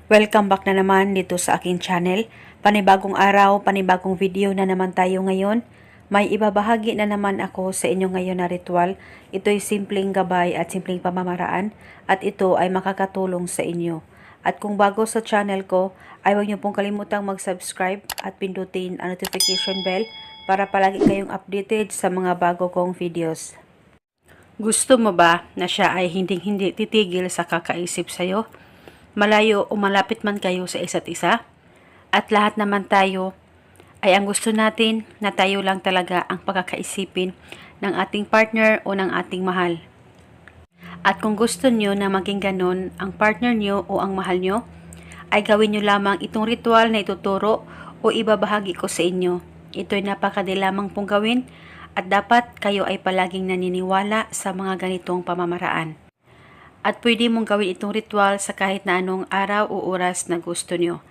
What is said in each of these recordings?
Welcome back na naman dito sa aking channel. Panibagong araw, panibagong video na naman tayo ngayon. May ibabahagi na naman ako sa inyo ngayon na ritual. Ito'y simpleng gabay at simpleng pamamaraan at ito ay makakatulong sa inyo. At kung bago sa channel ko, ay huwag niyo pong kalimutang mag-subscribe at pindutin ang notification bell para palagi kayong updated sa mga bago kong videos. Gusto mo ba na siya ay hindi titigil sa kakaisip sa'yo? Malayo o malapit man kayo sa isa't isa, at lahat naman tayo ay ang gusto natin na tayo lang talaga ang pagkakaisipin ng ating partner o ng ating mahal. At kung gusto nyo na maging ganon ang partner nyo o ang mahal nyo, ay gawin nyo lamang itong ritual na ituturo o ibabahagi ko sa inyo. Ito'y napakadali lamang pong gawin at dapat kayo ay palaging naniniwala sa mga ganitong pamamaraan. At pwede mong gawin itong ritual sa kahit na anong araw o oras na gusto nyo.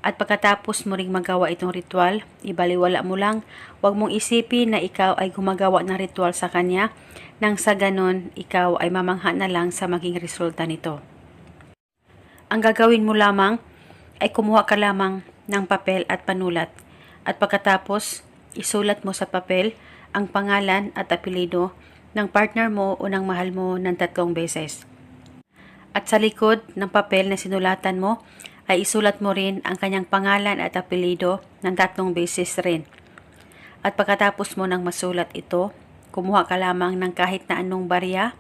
At pagkatapos mo ring magawa itong ritual, ibaliwala mo lang, huwag mong isipin na ikaw ay gumagawa ng ritual sa kanya, nang sa ganon, ikaw ay mamangha na lang sa maging resulta nito. Ang gagawin mo lamang ay kumuha ka lamang ng papel at panulat. At pagkatapos, isulat mo sa papel ang pangalan at apelyido ng partner mo o ng mahal mo ng 3 beses. At sa likod ng papel na sinulatan mo, ay isulat mo rin ang kanyang pangalan at apelyido ng 3 beses rin. At pagkatapos mo nang masulat ito, kumuha ka lamang ng kahit na anong barya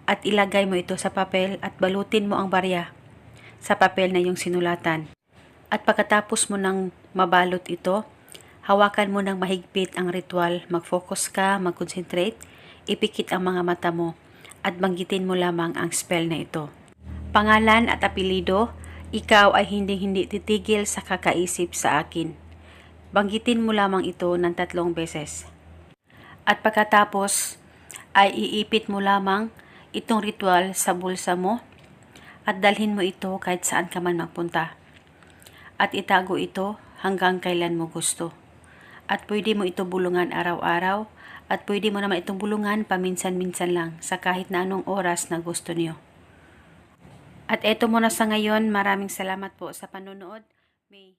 at ilagay mo ito sa papel at balutin mo ang barya sa papel na iyong sinulatan. At pagkatapos mo nang mabalot ito, hawakan mo ng mahigpit ang ritual, mag-focus ka, mag-concentrate, ipikit ang mga mata mo, at banggitin mo lamang ang spell na ito. Pangalan at apelyido, ikaw ay hindi titigil sa kakaisip sa akin. Banggitin mo lamang ito ng 3 beses. At pagkatapos, ay iipit mo lamang itong ritual sa bulsa mo at dalhin mo ito kahit saan ka man magpunta. At itago ito hanggang kailan mo gusto. At pwede mo ito bulungan araw-araw at pwede mo naman itong bulungan paminsan-minsan lang sa kahit na anong oras na gusto niyo. At eto muna sa ngayon, maraming salamat po sa panonood. May